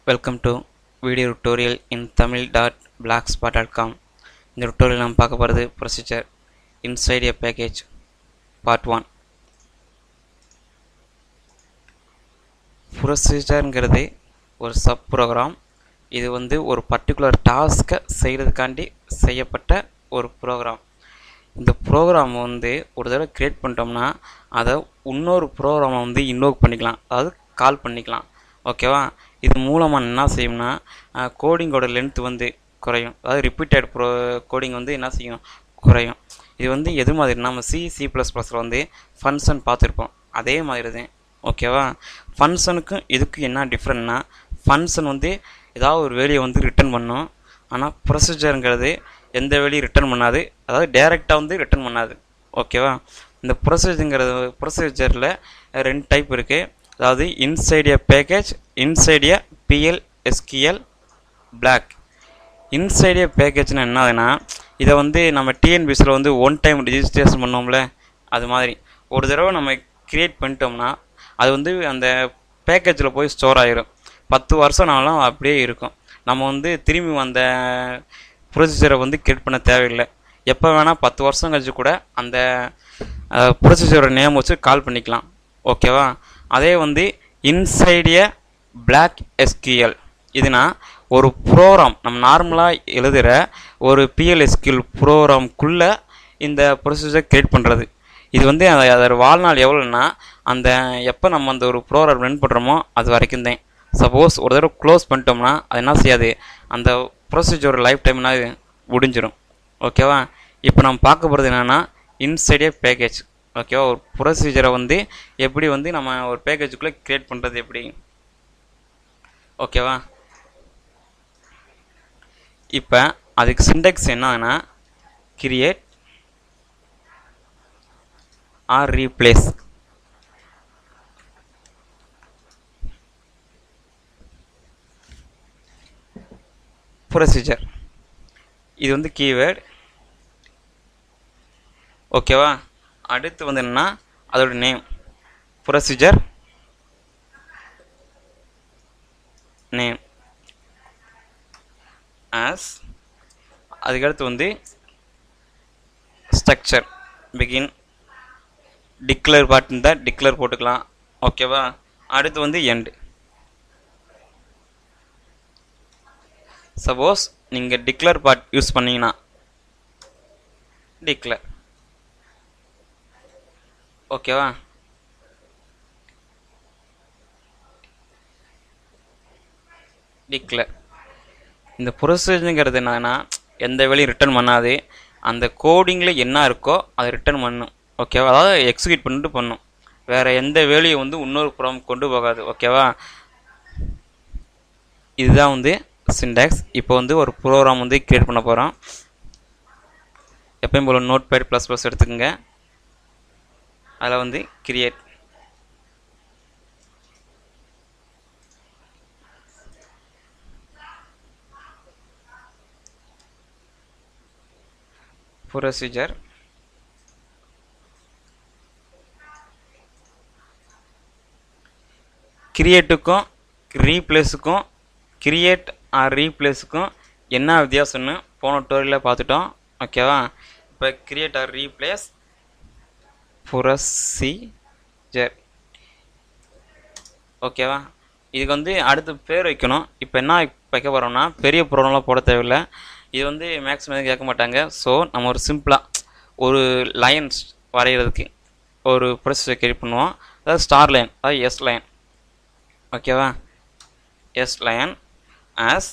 Welcome to video tutorial in tamil.blogspot.com. இந்த tutorial நாம் பார்க்க போகிறது procedure inside a package part 1. ப்ரொசீஜர்ங்கிறது ஒரு சப் ப்ரோக்ராம். இது ஒரு பர்டிகுலர் டாஸ்க்கை செய்கிறதுக்காண்டி செய்யப்பட்ட ஒரு ப்ரோக்ராம். இந்த ப்ரோக்ராம் ஒரு தடவை க்ரியேட் பண்ணிட்டோம்னா அதை இன்னொரு ப்ரோக்ராமை இன்வோக் பண்ணிக்கலாம், அதாவது கால் பண்ணிக்கலாம். ஓகேவா? இது மூலமாக என்ன செய்யும்னா கோடிங்கோட லென்த் குறையும், அதாவது ரிப்பீட்டட் கோடிங் என்ன செய்யும், குறையும். இது எது மாதிரி நம்ம C++ல் ஃபங்க்ஷன் பார்த்துருப்போம், அதே மாதிரி தான். ஓகேவா? ஃபங்க்ஷனுக்கும் இதுக்கும் என்ன டிஃப்ரெண்ட்னா, ஃபங்க்ஷன் ஏதாவது ஒரு வேலையை ரிட்டர்ன் பண்ணும். ஆனால் ப்ரொசீஜருங்கிறது எந்த வேலையும் ரிட்டர்ன் பண்ணாது, அதாவது டைரெக்டாக ரிட்டர்ன் பண்ணாது. ஓகேவா? இந்த ப்ரொசீஜரில் ரெண்டு டைப் இருக்குது. அதாவது இன்சைட் எ பேக்கேஜ், இன்சைட் எ PL/SQL பிளாக். இன்சைட் எ பேக்கேஜ்னா என்னதுன்னா, இதை நம்ம டிஎன்பிசியில் ஒன் டைம் ரிஜிஸ்ட்ரேஷன் பண்ணோம்ல, அது மாதிரி ஒரு தடவை நம்ம க்ரியேட் பண்ணிட்டோம்னா அது அந்த பேக்கேஜில் போய் ஸ்டோர் ஆகிரும். 10 வருஷம்னாலும் அப்படியே இருக்கும். நம்ம திரும்பி அந்த ப்ரொசீஜரை க்ரியேட் பண்ண தேவையில்லை. எப்போ வேணால் 10 வருஷம் கழிச்சு கூட அந்த ப்ரொசீஜரோட நேம் வச்சு கால் பண்ணிக்கலாம். ஓகேவா? அதே இன்சைட் எ பிளாக் SQL இதுனா ஒரு ப்ரோக்ராம், நம்ம நார்மலாக எழுதுகிற ஒரு PL/SQL ப்ரோக்ராம்குள்ளே இந்த ப்ரொசீஜர் க்ரியேட் பண்ணுறது. இது அதோட வாழ்நாள் எவ்வளோன்னா, அந்த எப்போ நம்ம அந்த ஒரு ப்ரோக்ராம் ரன் பண்ணுறோமோ அது வரைக்கும் தான். சப்போஸ் ஒரு தடவை க்ளோஸ் பண்ணிட்டோம்னா அது என்ன செய்யாது, அந்த ப்ரொசீஜரோட லைஃப் டைம்னா முடிஞ்சிடும். ஓகேவா? இப்போ நம்ம பார்க்க போகிறது என்னென்னா இன்சைட் எ பேக்கேஜ். ஓகேவா? ஒரு ப்ரொசீஜரை எப்படி நம்ம ஒரு பேக்கேஜுக்குள்ளே க்ரியேட் பண்ணுறது எப்படி. ஓகேவா? இப்போ அதுக்கு சின்டெக்ஸ் என்னன்னா, கிரியேட் ஆர் ரீப்ளேஸ். ப்ரொசீஜர் இது கீவேர்டு. ஓகேவா? அடுத்து என்னன்னா அதோட நேம், ப்ரொசீஜர் நேம் ஆஸ். அதுக்கடுத்து ஸ்ட்ரக்சர் பிகின், டிக்ளேர் பார்ட் இருந்தால் டிக்ளேர் போட்டுக்கலாம். ஓகேவா? அடுத்து எண்ட். சப்போஸ் நீங்கள் டிக்ளேர் பார்ட் யூஸ் பண்ணீங்கன்னா டிக்ளேர். ஓகேவா? டிக்ளேர். இந்த ப்ரொசீஜருங்கிறது என்னன்னா, எந்த வேலையும் ரிட்டர்ன் பண்ணாது, அந்த கோடிங்கில் என்ன இருக்கோ அதை ரிட்டர்ன் பண்ணும். ஓகேவா? அதாவது எக்ஸிக்யூட் பண்ணிட்டு பண்ணும், வேறு எந்த வேலையை இன்னொரு ப்ரோக்ராம் கொண்டு போகாது. ஓகேவா? இதுதான் சின்டாக்ஸ். இப்போ ஒரு ப்ரோக்ராம் க்ரியேட் பண்ண போகிறோம். எப்பயும் போல் Notepad++ எடுத்துக்கோங்க. அதில் கிரியேட். ப்ரொசீஜர் கிரியேட்டுக்கும் ரீப்ளேஸுக்கும், கிரியேட் ஆர் ரீப்ளேஸுக்கும் என்ன வித்தியாசம்னு போன டுட்டோரியலில் பார்த்துட்டோம். ஓகேவா? இப்போ கிரியேட் ஆர் ரீப்ளேஸ் ப்ரொசீஜர். ஓகேவா? இதுக்கு அடுத்து பேர் வைக்கணும். இப்போ என்ன வைக்க போகிறோம்னா, பெரிய ப்ரோக்ராம்லாம் போட தேவையில்லை. இது மேக்ஸிமம் கேட்க மாட்டாங்க. ஸோ நம்ம ஒரு சிம்பிளாக ஒரு லைன்ஸ் வரைகிறதுக்கு ஒரு ப்ரொசீஜர் கிரியேட் பண்ணுவோம். அதாவது ஸ்டார் லைன், அதாவது எஸ் லைன். ஓகேவா? S line as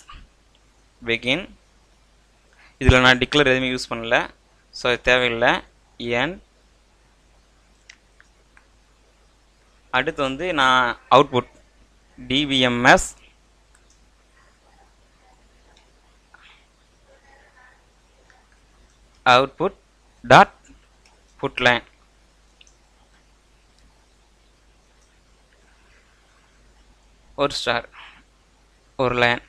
begin. இதில் நான் டிக்ளேர் எதுவுமே யூஸ் பண்ணல, ஸோ அது தேவையில்லை. என். அடுத்து நான் output DBMS output dot put line. ஒரு ஸ்டார், ஒரு லைன்.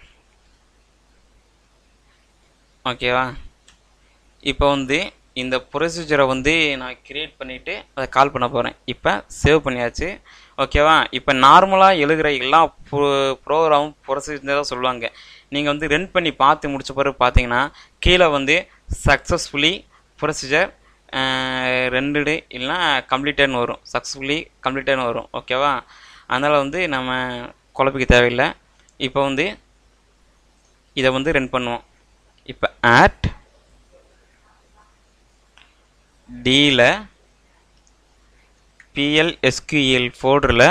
ஓகேவா? இப்போ இந்த ப்ரொசீஜரை நான் க்ரியேட் பண்ணிவிட்டு அதை கால் பண்ண போகிறேன். இப்போ சேவ் பண்ணியாச்சு. ஓகேவா? இப்போ நார்மலாக எழுதுகிற எல்லா ப்ரோக்ராமும் ப்ரொசீஜர் தான் சொல்லுவாங்க. நீங்கள் வந்து ரன் பண்ணி பார்த்து முடிச்ச பிறகு பார்த்தீங்கன்னா கீழே வந்து சக்ஸஸ்ஃபுல்லி ப்ரொசீஜர் ரெண்டு இல்லைனா கம்ப்ளீட்டட்னு வரும், சக்ஸஸ்ஃபுல்லி கம்ப்ளீட்டட்னு வரும். ஓகேவா? அதனால் வந்து நம்ம குழப்பிக்க தேவையில்லை. இப்போ வந்து இதை வந்து ரன் பண்ணுவோம். இப்போ ஆட் டியில் PLSQL ஃபோல்டரில்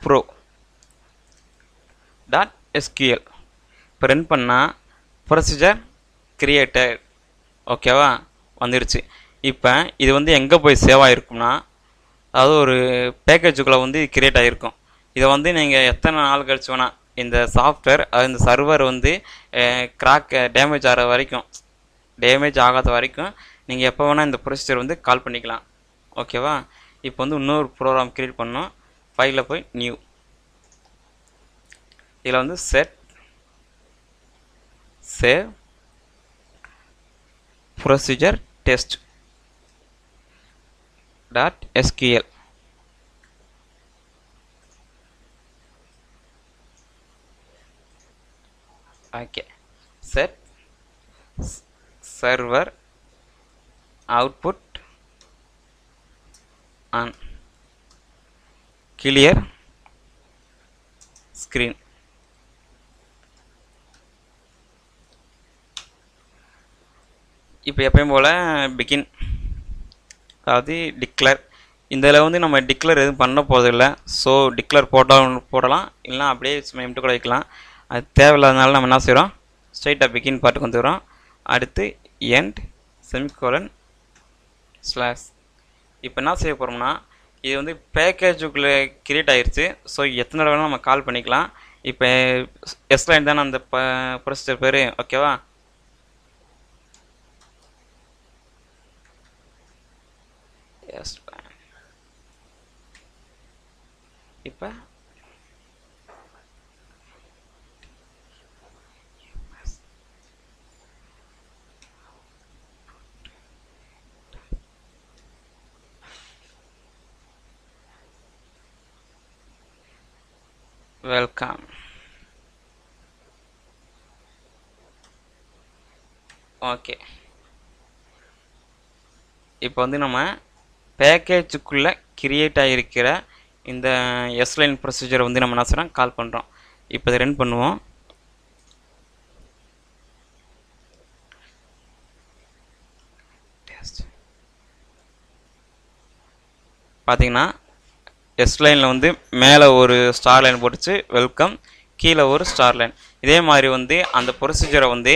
pro.sql இப்போ ரன் பண்ணால் ப்ரொசீஜர் கிரியேட்டட். ஓகேவா? வந்துடுச்சு. இப்போ இது வந்து எங்கே போய் சேவ் ஆகிருக்கும்னா, அதாவது ஒரு பேக்கேஜுக்குள்ளே வந்து கிரியேட் ஆகிருக்கும். இதை வந்து நீங்கள் எத்தனை நாள் கழிச்சு வேணால் இந்த சாஃப்ட்வேர், அது இந்த சர்வர் வந்து டேமேஜ் ஆகிற வரைக்கும், டேமேஜ் ஆகாத வரைக்கும் நீங்கள் எப்போ வேணால் இந்த ப்ரொசீஜர் வந்து கால் பண்ணிக்கலாம். ஓகேவா? இப்போ வந்து இன்னொரு ப்ரோக்ராம் கிரியேட் பண்ணோம். ஃபைலில் போய் நியூ, இதில் வந்து set save procedure test .sql. Okay, set server output on clear screen. இப்போ எப்பயும் போல் பிகின், அதாவது டிக்ளேர். இதில் வந்து நம்ம டிக்ளேர் எதுவும் பண்ண போகிறதில்ல. ஸோ டிக்ளேர் போடலாம், இல்லைனா அப்படியே எம்டி கூட வைக்கலாம். அது தேவையில்லாதனால நம்ம என்ன செய்கிறோம், ஸ்ட்ரைட்டாக பிகின் பாட்டுக்கு வந்துக்கிறோம். அடுத்து எண்ட் செமிகோலன் ஸ்லாஷ். இப்போ என்ன செய்ய போகிறோம்னா, இது வந்து பேக்கேஜுக்குள்ளே கிரியேட் ஆகிடுச்சு. ஸோ எத்தனை தடவை வேணால் நம்ம கால் பண்ணிக்கலாம். இப்போ எஸ்லைன் தானே அந்த ப்ரொசீஜர் பேர். ஓகேவா? இப்போ வெல்கம். ஓகே, இப்போ வந்து நம்ம பேக்கேஜுக்குள்ளே கிரியேட் ஆகிருக்கிற இந்த எஸ்லைன் ப்ரொசீஜரை வந்து நம்ம என்ன செய்கிறோம், கால் பண்ணுறோம். இப்போ இதை ரன் பண்ணுவோம். பார்த்தீங்கன்னா எஸ்லைனில் வந்து மேலே ஒரு ஸ்டார் லைன் போட்டுச்சு வெல்கம், கீழே ஒரு ஸ்டார் லைன். இதே மாதிரி வந்து அந்த ப்ரொசீஜரை வந்து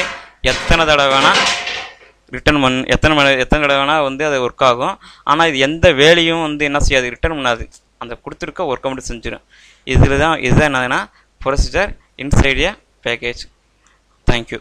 எத்தனை தடவை வேணால் ரிட்டர்ன் எத்தனை தடவை வேணால் வந்து அது ஒர்க் ஆகும். ஆனால் இது எந்த வேலையும் வந்து என்ன செய்யாது, ரிட்டர்ன் பண்ணாது. அந்த கொடுத்துருக்க ஒர்க்கை மட்டும் செஞ்சிடும். இதுதான் என்னதுன்னா ப்ரொசீஜர் இன்சைட் எ பேக்கேஜ். தேங்க்யூ.